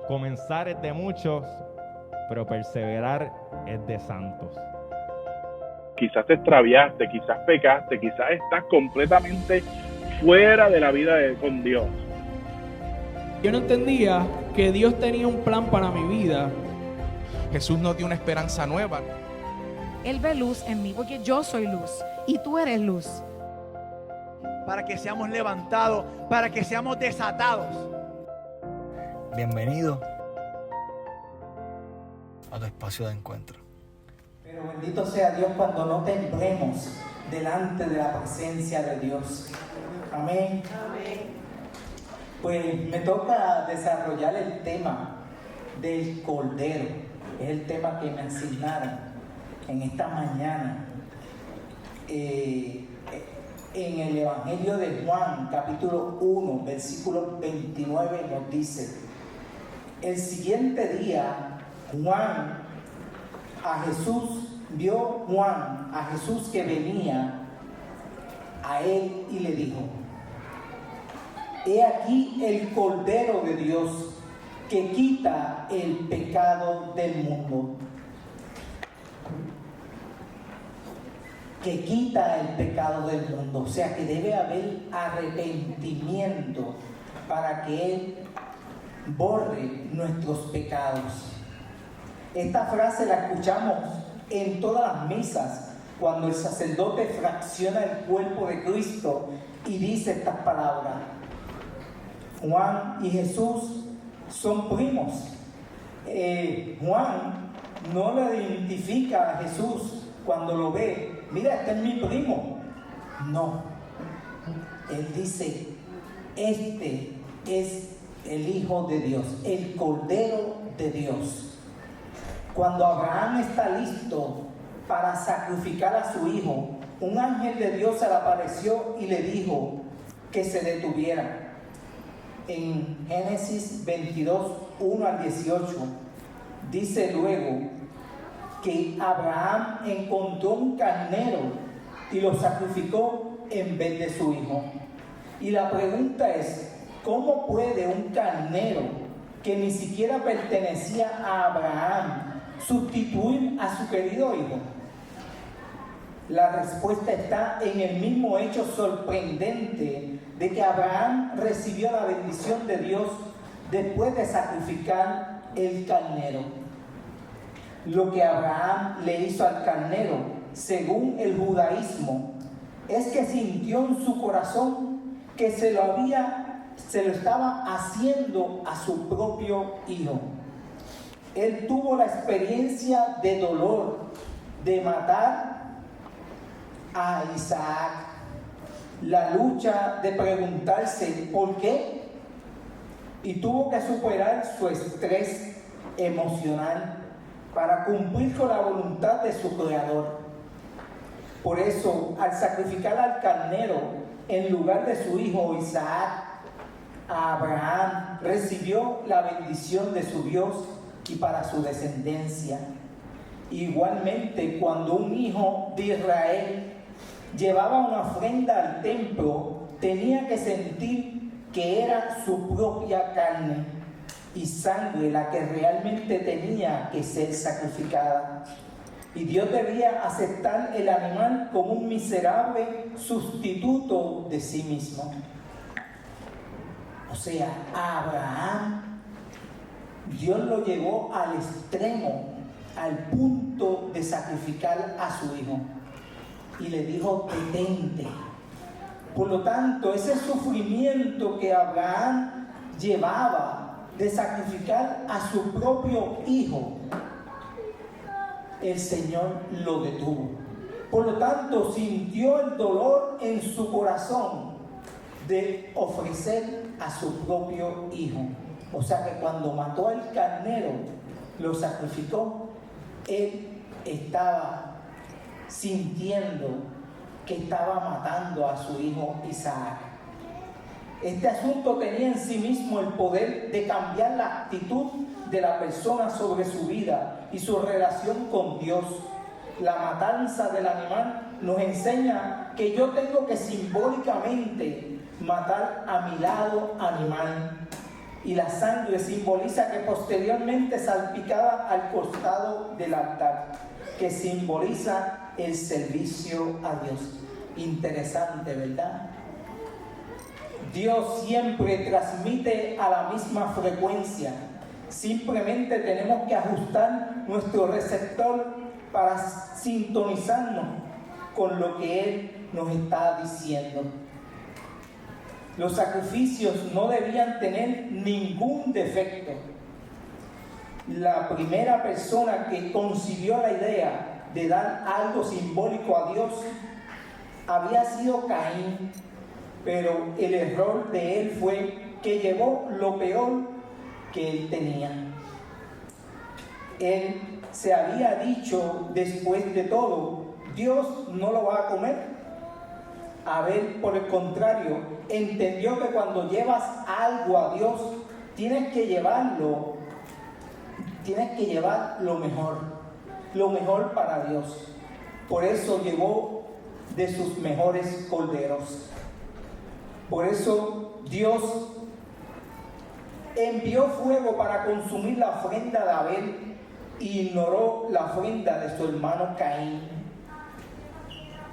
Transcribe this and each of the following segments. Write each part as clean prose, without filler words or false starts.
Comenzar es de muchos, pero perseverar es de santos. Quizás te extraviaste, quizás pecaste, quizás estás completamente fuera de la vida con Dios. Yo no entendía que Dios tenía un plan para mi vida. Jesús nos dio una esperanza nueva. Él ve luz en mí porque yo soy luz y tú eres luz. Para que seamos levantados, para que seamos desatados. Bienvenido a tu espacio de encuentro. Pero bendito sea Dios cuando no temblemos delante de la presencia de Dios. Amén. Amén. Pues me toca desarrollar el tema del Cordero. Es el tema que me asignaron en esta mañana. En el Evangelio de Juan, capítulo 1, versículo 29, nos dice: el siguiente día, vio Juan a Jesús que venía a él y le dijo: he aquí el Cordero de Dios que quita el pecado del mundo. Que quita el pecado del mundo. O sea que debe haber arrepentimiento para que Él borre nuestros pecados. Esta frase la escuchamos en todas las misas cuando el sacerdote fracciona el cuerpo de Cristo y dice estas palabras. Juan y Jesús son primos. Juan no le identifica a Jesús cuando lo ve. Mira, este es mi primo. No. Él dice, este es el Hijo de Dios, el Cordero de Dios. Cuando Abraham está listo para sacrificar a su hijo, un ángel de Dios se le apareció y le dijo que se detuviera. En Génesis 22, 1 al 18, dice luego que Abraham encontró un carnero y lo sacrificó en vez de su hijo. Y la pregunta es, ¿cómo puede un carnero que ni siquiera pertenecía a Abraham sustituir a su querido hijo? La respuesta está en el mismo hecho sorprendente de que Abraham recibió la bendición de Dios después de sacrificar el carnero. Lo que Abraham le hizo al carnero, según el judaísmo, es que sintió en su corazón que se lo estaba haciendo a su propio hijo. Él tuvo la experiencia de dolor de matar a Isaac, la lucha de preguntarse por qué, y tuvo que superar su estrés emocional para cumplir con la voluntad de su creador. Por eso, al sacrificar al carnero en lugar de su hijo Isaac, Abraham recibió la bendición de su Dios y para su descendencia. Igualmente, cuando un hijo de Israel llevaba una ofrenda al templo, tenía que sentir que era su propia carne y sangre la que realmente tenía que ser sacrificada. Y Dios debía aceptar el animal como un miserable sustituto de sí mismo. O sea, a Abraham, Dios lo llevó al extremo, al punto de sacrificar a su hijo. Y le dijo, detente. Por lo tanto, ese sufrimiento que Abraham llevaba de sacrificar a su propio hijo, el Señor lo detuvo. Por lo tanto, sintió el dolor en su corazón de ofrecer a su propio hijo. O sea que cuando mató al carnero, lo sacrificó, él estaba sintiendo que estaba matando a su hijo Isaac. Este asunto tenía en sí mismo el poder de cambiar la actitud de la persona sobre su vida y su relación con Dios. La matanza del animal nos enseña que yo tengo que simbólicamente matar a mi lado animal y la sangre simboliza que posteriormente salpicaba al costado del altar, que simboliza el servicio a Dios. Interesante, ¿verdad? Dios siempre transmite a la misma frecuencia. Simplemente tenemos que ajustar nuestro receptor para sintonizarnos con lo que Él nos está diciendo. Los sacrificios no debían tener ningún defecto. La primera persona que concibió la idea de dar algo simbólico a Dios había sido Caín, pero el error de él fue que llevó lo peor que él tenía. Él se había dicho, después de todo, Dios no lo va a comer. Abel, por el contrario, entendió que cuando llevas algo a Dios, tienes que llevar lo mejor para Dios. Por eso llevó de sus mejores corderos. Por eso Dios envió fuego para consumir la ofrenda de Abel y ignoró la ofrenda de su hermano Caín.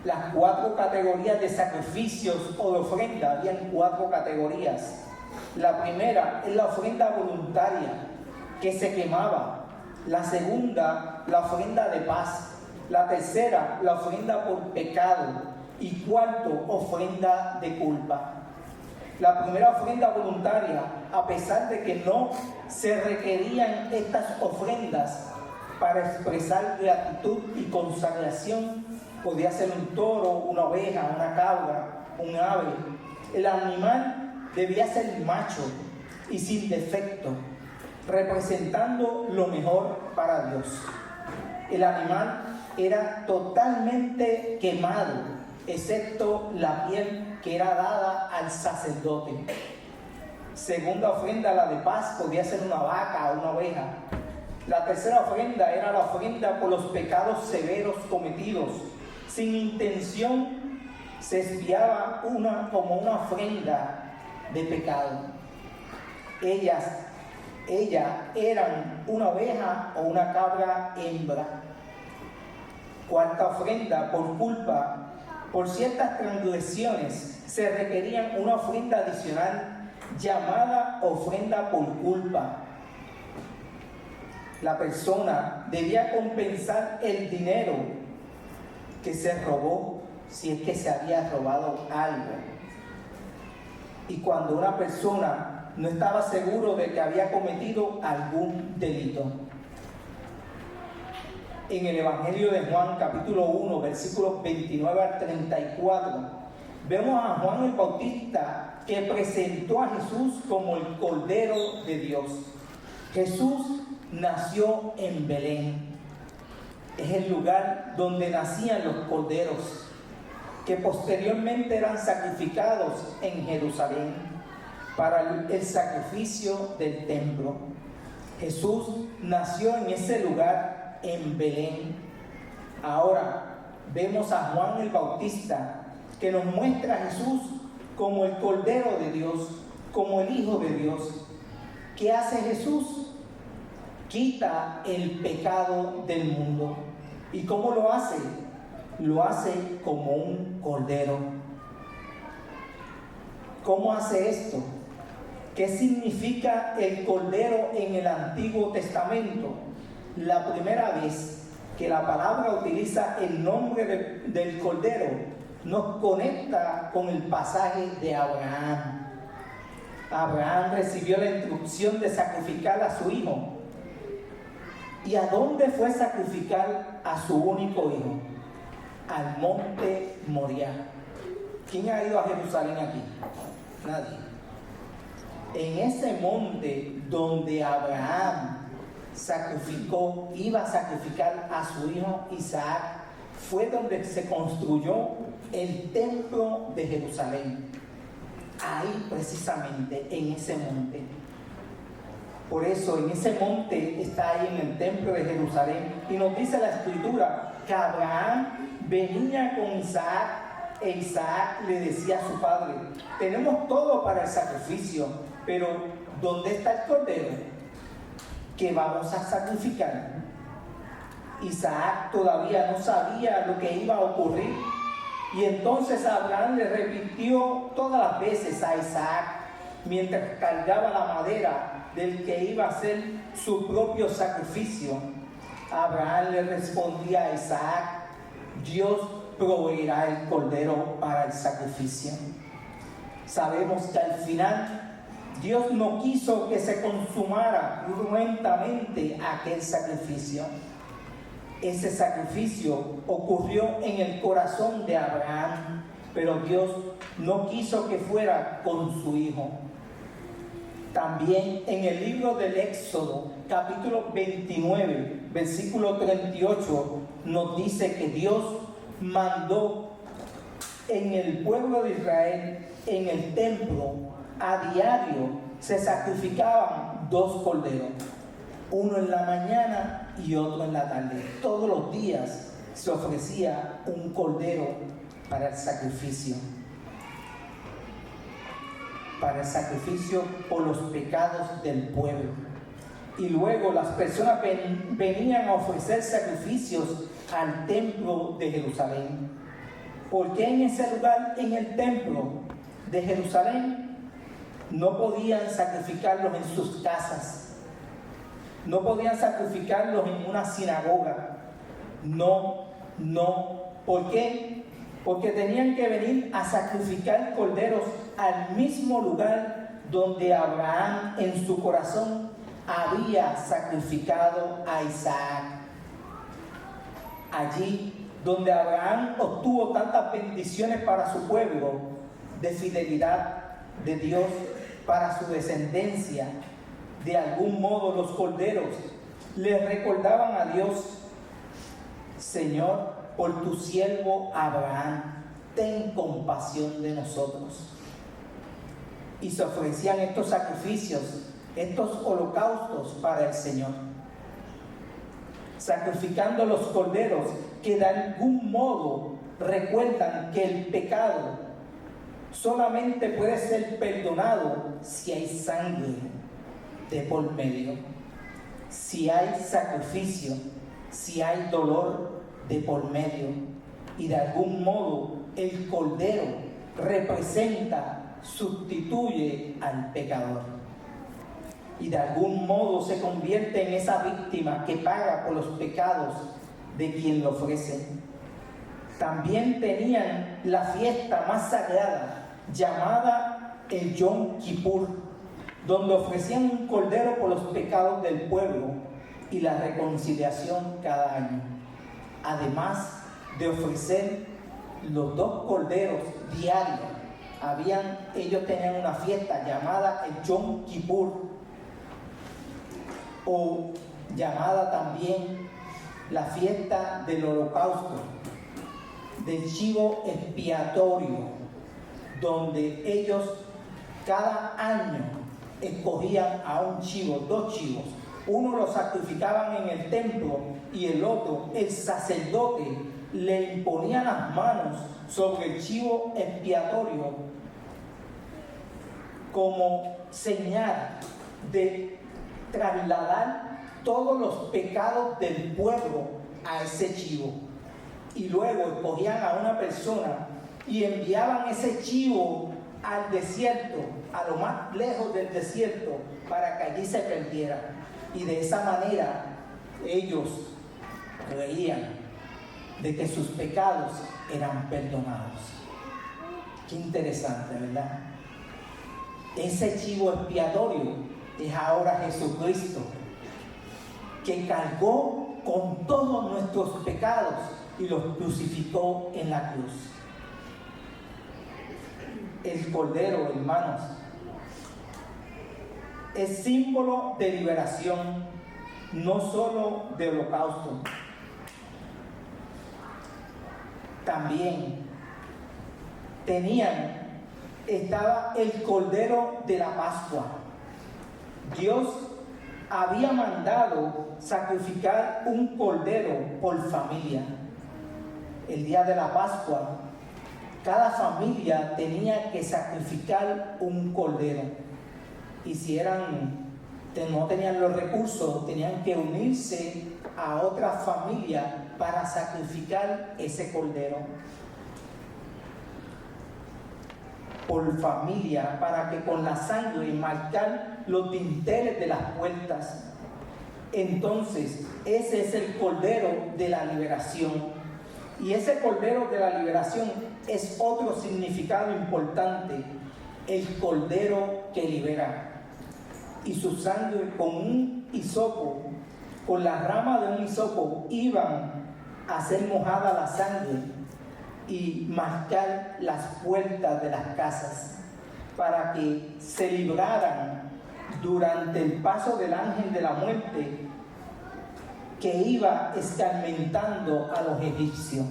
Las 4 categorías de sacrificios o de ofrenda, habían 4 categorías. La primera es la ofrenda voluntaria, que se quemaba. La segunda, la ofrenda de paz. La tercera, la ofrenda por pecado. Y cuarto, ofrenda de culpa. La primera ofrenda voluntaria, a pesar de que no se requerían estas ofrendas para expresar gratitud y consagración, podía ser un toro, una oveja, una cabra, un ave. El animal debía ser macho y sin defecto, representando lo mejor para Dios. El animal era totalmente quemado, excepto la piel que era dada al sacerdote. Segunda ofrenda, la de paz, podía ser una vaca o una oveja. La tercera ofrenda era la ofrenda por los pecados severos cometidos. Sin intención se espiaba como una ofrenda de pecado. Ellas eran una oveja o una cabra hembra. Cuarta ofrenda, por culpa. Por ciertas transgresiones se requerían una ofrenda adicional llamada ofrenda por culpa. La persona debía compensar el dinero que se robó, si es que se había robado algo. Y cuando una persona no estaba seguro de que había cometido algún delito. En el Evangelio de Juan, capítulo 1, versículos 29 al 34, vemos a Juan el Bautista que presentó a Jesús como el Cordero de Dios. Jesús nació en Belén. Es el lugar donde nacían los corderos, que posteriormente eran sacrificados en Jerusalén para el sacrificio del templo. Jesús nació en ese lugar, en Belén. Ahora vemos a Juan el Bautista, que nos muestra a Jesús como el Cordero de Dios, como el Hijo de Dios. ¿Qué hace Jesús? Quita el pecado del mundo. ¿Y cómo lo hace? Lo hace como un cordero. ¿Cómo hace esto? ¿Qué significa el cordero en el Antiguo Testamento? La primera vez que la palabra utiliza el nombre del cordero nos conecta con el pasaje de Abraham. Abraham recibió la instrucción de sacrificar a su hijo. ¿Y a dónde fue a sacrificar a su único hijo? Al monte Moriah. ¿Quién ha ido a Jerusalén aquí? Nadie. En ese monte donde Abraham iba a sacrificar a su hijo Isaac, fue donde se construyó el templo de Jerusalén. Ahí precisamente, en ese monte. Por eso en ese monte está ahí en el templo de Jerusalén. Y nos dice la Escritura que Abraham venía con Isaac e Isaac le decía a su padre: tenemos todo para el sacrificio, pero ¿dónde está el cordero que vamos a sacrificar? Isaac todavía no sabía lo que iba a ocurrir, y entonces Abraham le repitió todas las veces a Isaac, mientras cargaba la madera del que iba a ser su propio sacrificio. Abraham le respondía a Isaac: Dios proveerá el cordero para el sacrificio. Sabemos que al final Dios no quiso que se consumara cruentamente aquel sacrificio. Ese sacrificio ocurrió en el corazón de Abraham, pero Dios no quiso que fuera con su hijo. También en el libro del Éxodo, capítulo 29, versículo 38, nos dice que Dios mandó en el pueblo de Israel, en el templo, a diario se sacrificaban 2 corderos, uno en la mañana y otro en la tarde. Todos los días se ofrecía un cordero para el sacrificio por los pecados del pueblo. Y luego las personas venían a ofrecer sacrificios al templo de Jerusalén. ¿Por qué en ese lugar, en el templo de Jerusalén, no podían sacrificarlos en sus casas? No podían sacrificarlos en una sinagoga. No. ¿Por qué? Porque tenían que venir a sacrificar corderos al mismo lugar donde Abraham en su corazón había sacrificado a Isaac. Allí donde Abraham obtuvo tantas bendiciones para su pueblo, de fidelidad de Dios para su descendencia, de algún modo los corderos les recordaban a Dios: Señor, por tu siervo Abraham, ten compasión de nosotros. Y se ofrecían estos sacrificios, estos holocaustos para el Señor, sacrificando los corderos que de algún modo recuerdan que el pecado solamente puede ser perdonado si hay sangre de por medio, si hay sacrificio, si hay dolor de por medio. Y de algún modo el cordero representa, sustituye al pecador, y de algún modo se convierte en esa víctima que paga por los pecados de quien lo ofrece. También tenían la fiesta más sagrada llamada el Yom Kippur, donde ofrecían un cordero por los pecados del pueblo y la reconciliación cada año, además de ofrecer los 2 corderos diarios. Ellos tenían una fiesta llamada el Yom Kippur, o llamada también la fiesta del holocausto, del chivo expiatorio, donde ellos cada año escogían a un chivo, 2 chivos. Uno lo sacrificaban en el templo y el otro, el sacerdote, le imponía las manos sobre el chivo expiatorio como señal de trasladar todos los pecados del pueblo a ese chivo. Y luego escogían a una persona y enviaban ese chivo al desierto, a lo más lejos del desierto, para que allí se perdiera. Y de esa manera ellos creían de que sus pecados eran perdonados. Qué interesante, ¿verdad? Ese chivo expiatorio es ahora Jesucristo, que cargó con todos nuestros pecados y los crucificó en la cruz. El cordero, hermanos, es símbolo de liberación, no solo de holocausto. También estaba el cordero de la Pascua. Dios había mandado sacrificar un cordero por familia. El día de la Pascua, cada familia tenía que sacrificar un cordero. y si no tenían los recursos, tenían que unirse a otra familia para sacrificar ese cordero. Por familia, para que con la sangre marcar los dinteles de las puertas. Entonces, ese es el cordero de la liberación. Y ese cordero de la liberación es otro significado importante, el cordero que libera. Y su sangre con un hisopo, con la rama de un hisopo, iban a ser mojada la sangre y marcar las puertas de las casas para que se libraran durante el paso del ángel de la muerte que iba escarmentando a los egipcios.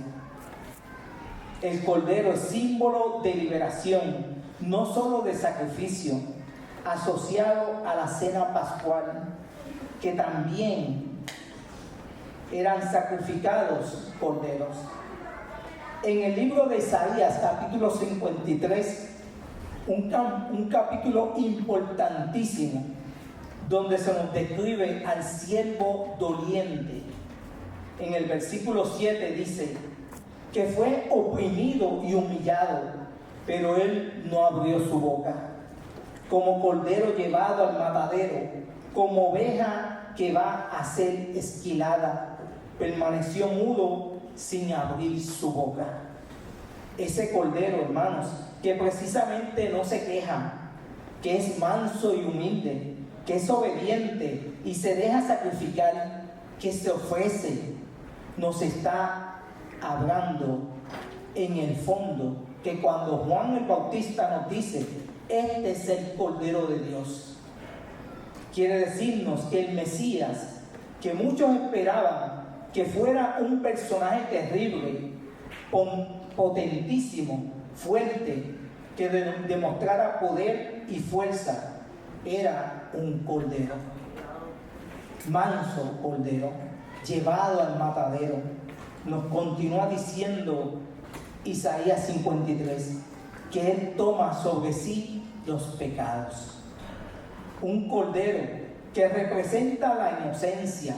El cordero es símbolo de liberación, no solo de sacrificio, asociado a la cena pascual, que también eran sacrificados corderos. En el libro de Isaías, capítulo 53, un capítulo importantísimo, donde se nos describe al siervo doliente. En el versículo 7 dice que fue oprimido y humillado, pero él no abrió su boca. Como cordero llevado al matadero, como oveja que va a ser esquilada, permaneció mudo sin abrir su boca. Ese cordero, hermanos, que precisamente no se queja, que es manso y humilde, que es obediente y se deja sacrificar, que se ofrece, nos está hablando en el fondo que cuando Juan el Bautista nos dice, este es el Cordero de Dios, quiere decirnos que el Mesías, que muchos esperaban que fuera un personaje terrible, potentísimo, fuerte, que demostrara poder y fuerza, era un cordero, manso cordero, llevado al matadero. Nos continúa diciendo Isaías 53, que Él toma sobre sí los pecados. Un cordero que representa la inocencia,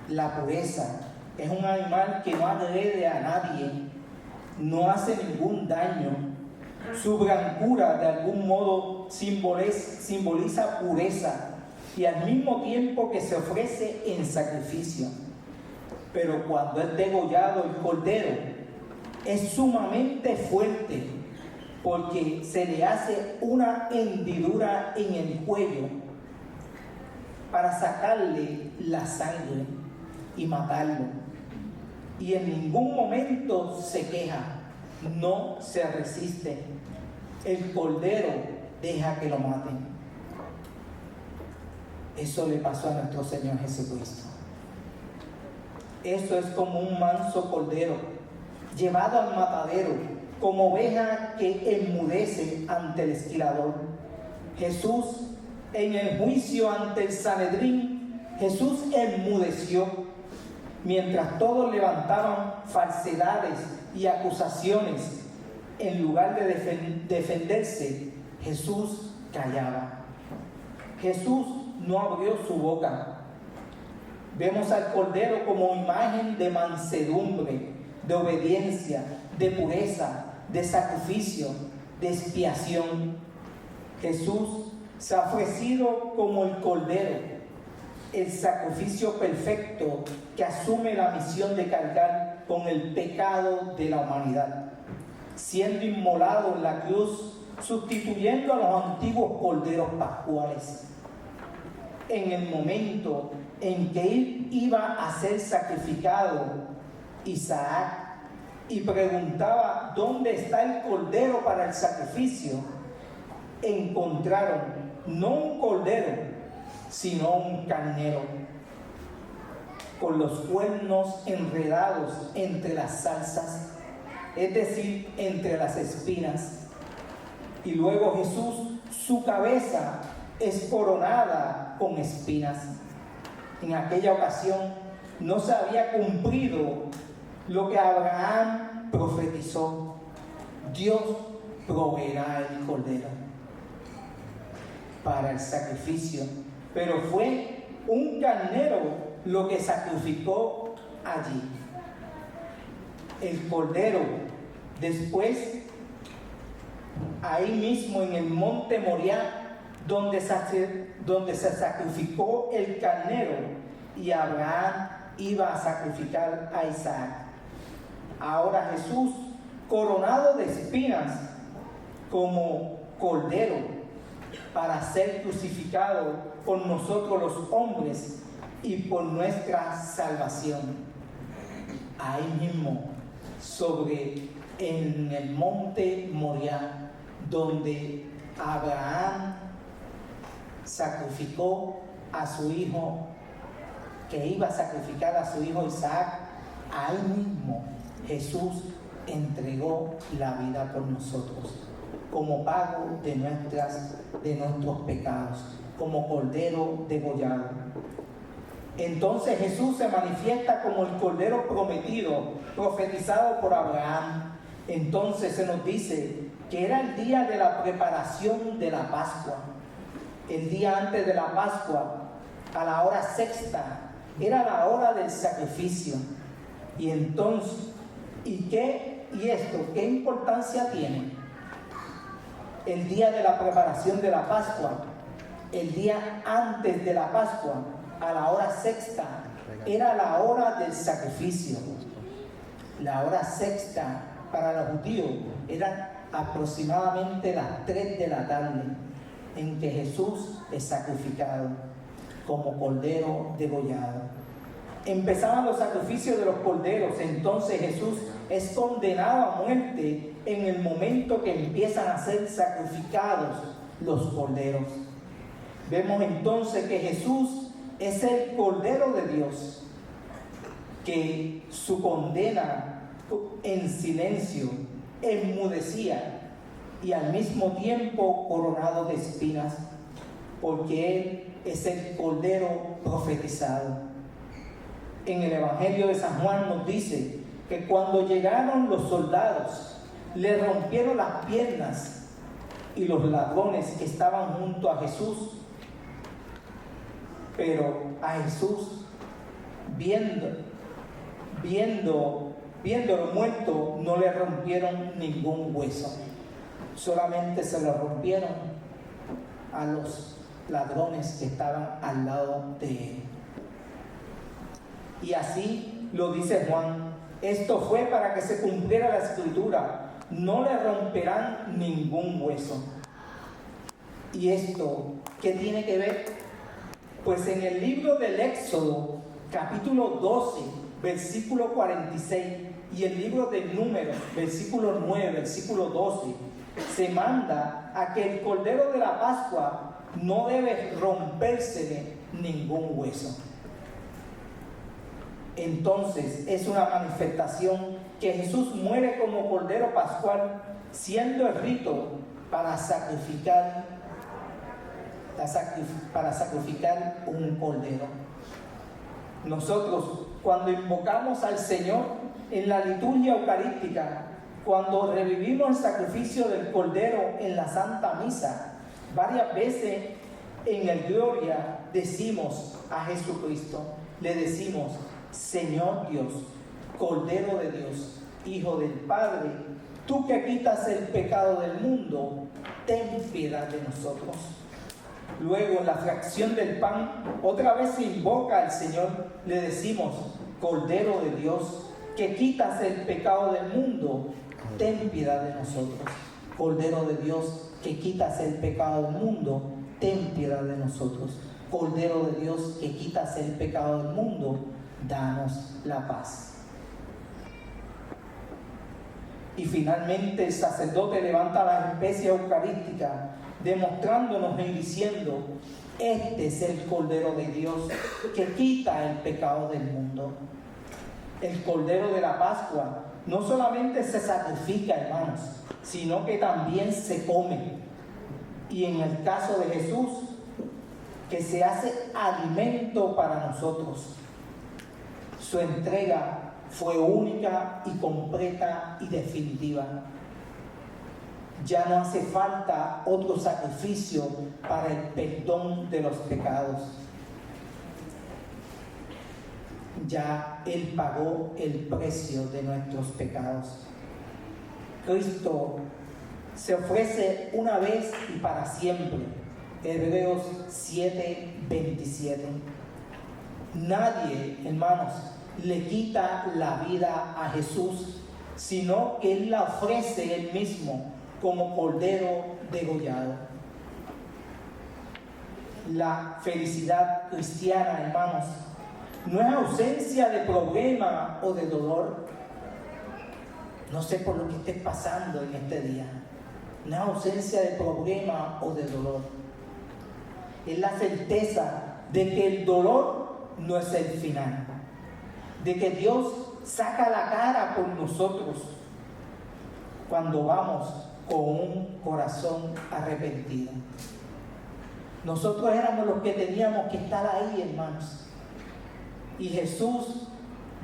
la pureza. Es un animal que no agrede a nadie, no hace ningún daño. Su blancura de algún modo simboliza pureza y al mismo tiempo que se ofrece en sacrificio. Pero cuando es degollado el cordero, es sumamente fuerte porque se le hace una hendidura en el cuello para sacarle la sangre y matarlo. Y en ningún momento se queja, no se resiste. El cordero deja que lo maten. Eso le pasó a nuestro Señor Jesucristo. Eso es como un manso cordero, llevado al matadero, como oveja que enmudece ante el esquilador. Jesús, en el juicio ante el Sanedrín, Jesús enmudeció, mientras todos levantaban falsedades y acusaciones. En lugar de defenderse, Jesús callaba. Jesús no abrió su boca. Vemos al Cordero como imagen de mansedumbre, de obediencia, de pureza, de sacrificio, de expiación. Jesús se ha ofrecido como el Cordero, el sacrificio perfecto que asume la misión de cargar con el pecado de la humanidad, siendo inmolado en la cruz, sustituyendo a los antiguos corderos pascuales. En el momento en que él iba a ser sacrificado, Isaac, y preguntaba dónde está el cordero para el sacrificio, encontraron no un cordero, sino un carnero, con los cuernos enredados entre las zarzas, es decir, entre las espinas. Y luego Jesús, su cabeza es coronada con espinas. En aquella ocasión no se había cumplido lo que Abraham profetizó: Dios proveerá el cordero. para el sacrificio, pero fue un carnero lo que sacrificó allí. El cordero. Después, ahí mismo en el monte Moriah, donde se sacrificó el carnero, y Abraham iba a sacrificar a Isaac. Ahora Jesús, coronado de espinas como cordero, para ser crucificado por nosotros los hombres y por nuestra salvación. Ahí mismo, en el monte Moriah, donde Abraham sacrificó a su hijo, que iba a sacrificar a su hijo Isaac, ahí mismo Jesús entregó la vida por nosotros, como pago de nuestros pecados, como cordero degollado. Entonces Jesús se manifiesta como el cordero prometido, profetizado por Abraham. Entonces se nos dice que era el día de la preparación de la Pascua. El día antes de la Pascua, a la hora sexta, era la hora del sacrificio. Y entonces, ¿y esto qué importancia tiene? El día de la preparación de la Pascua, el día antes de la Pascua, a la hora sexta, era la hora del sacrificio. La hora sexta para los judíos era aproximadamente las 3 de la tarde, en que Jesús es sacrificado como cordero degollado. Empezaban los sacrificios de los corderos. Entonces Jesús es condenado a muerte en el momento que empiezan a ser sacrificados los corderos. Vemos entonces que Jesús es el Cordero de Dios, que su condena en silencio enmudecía, y al mismo tiempo coronado de espinas, porque Él es el Cordero profetizado. En el Evangelio de San Juan nos dice que cuando llegaron los soldados, le rompieron las piernas, y los ladrones que estaban junto a Jesús, pero a Jesús, viéndolo muerto, no le rompieron ningún hueso. Solamente se lo rompieron a los ladrones que estaban al lado de él. Y así lo dice Juan: esto fue para que se cumpliera la escritura, no le romperán ningún hueso. ¿Y esto qué tiene que ver? Pues en el libro del Éxodo, capítulo 12, versículo 46, y el libro de Números, versículo 9, versículo 12, se manda a que el Cordero de la Pascua no debe rompérsele ningún hueso. Entonces es una manifestación que Jesús muere como Cordero Pascual, siendo el rito para sacrificar un cordero. Nosotros, cuando invocamos al Señor en la liturgia eucarística, cuando revivimos el sacrificio del cordero en la Santa Misa, varias veces en el Gloria decimos a Jesucristo, le decimos: Señor Dios, Cordero de Dios, Hijo del Padre, tú que quitas el pecado del mundo, ten piedad de nosotros. Luego, en la fracción del pan, otra vez se invoca al Señor, le decimos: Cordero de Dios, que quitas el pecado del mundo, ten piedad de nosotros. Cordero de Dios, que quitas el pecado del mundo, ten piedad de nosotros. Cordero de Dios, que quitas el pecado del mundo, danos la paz. Y finalmente el sacerdote levanta la especie eucarística, demostrándonos y diciendo: este es el Cordero de Dios que quita el pecado del mundo. El Cordero de la Pascua no solamente se sacrifica, hermanos, sino que también se come. Y en el caso de Jesús, que se hace alimento para nosotros. Su entrega fue única y completa y definitiva. Ya no hace falta otro sacrificio para el perdón de los pecados. Ya Él pagó el precio de nuestros pecados. Cristo se ofrece una vez y para siempre. Hebreos 7:27. Nadie, hermanos, le quita la vida a Jesús, sino que Él la ofrece Él mismo como cordero degollado. La felicidad cristiana, hermanos, no es ausencia de problema o de dolor. No sé por lo que estés pasando en este día. No es ausencia de problema o de dolor. Es la certeza de que el dolor no es el final. De que Dios saca la cara por nosotros cuando vamos con un corazón arrepentido. Nosotros éramos los que teníamos que estar ahí, hermanos. Y Jesús,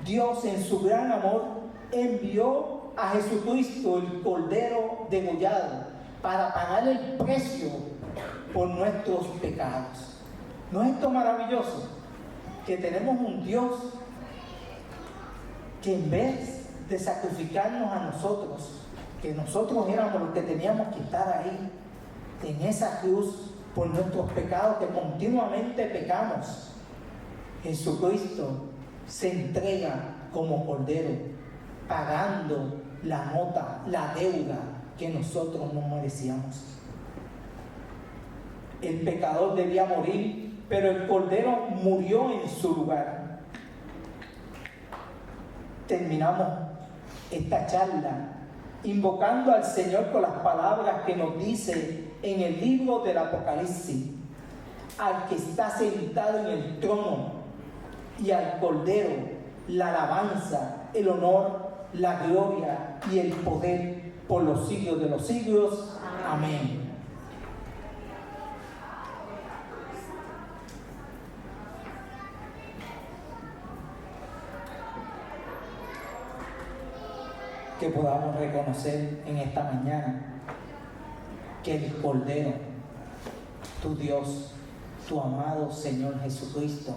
Dios en su gran amor, envió a Jesucristo, el Cordero degollado, para pagar el precio por nuestros pecados. ¿No es esto maravilloso? Que tenemos un Dios que en vez de sacrificarnos a nosotros, que nosotros éramos los que teníamos que estar ahí, en esa cruz, por nuestros pecados que continuamente pecamos, Jesucristo se entrega como Cordero, pagando la nota, la deuda que nosotros no merecíamos. El pecador debía morir, pero el Cordero murió en su lugar. Terminamos esta charla invocando al Señor con las palabras que nos dice en el libro del Apocalipsis: al que está sentado en el trono y al Cordero, la alabanza, el honor, la gloria y el poder por los siglos de los siglos. Amén. Que podamos reconocer en esta mañana que el Cordero, tu Dios, tu amado Señor Jesucristo,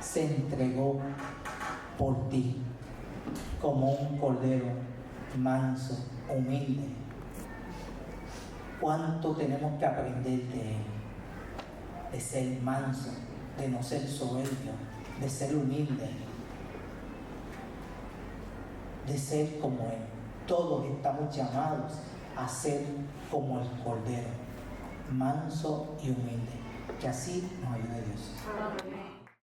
se entregó por ti como un Cordero manso, humilde. ¿Cuánto tenemos que aprender de Él? De ser manso, de no ser soberbio, de ser humilde, de ser como Él. Todos estamos llamados a ser como el Cordero, manso y humilde. Que así nos ayude Dios.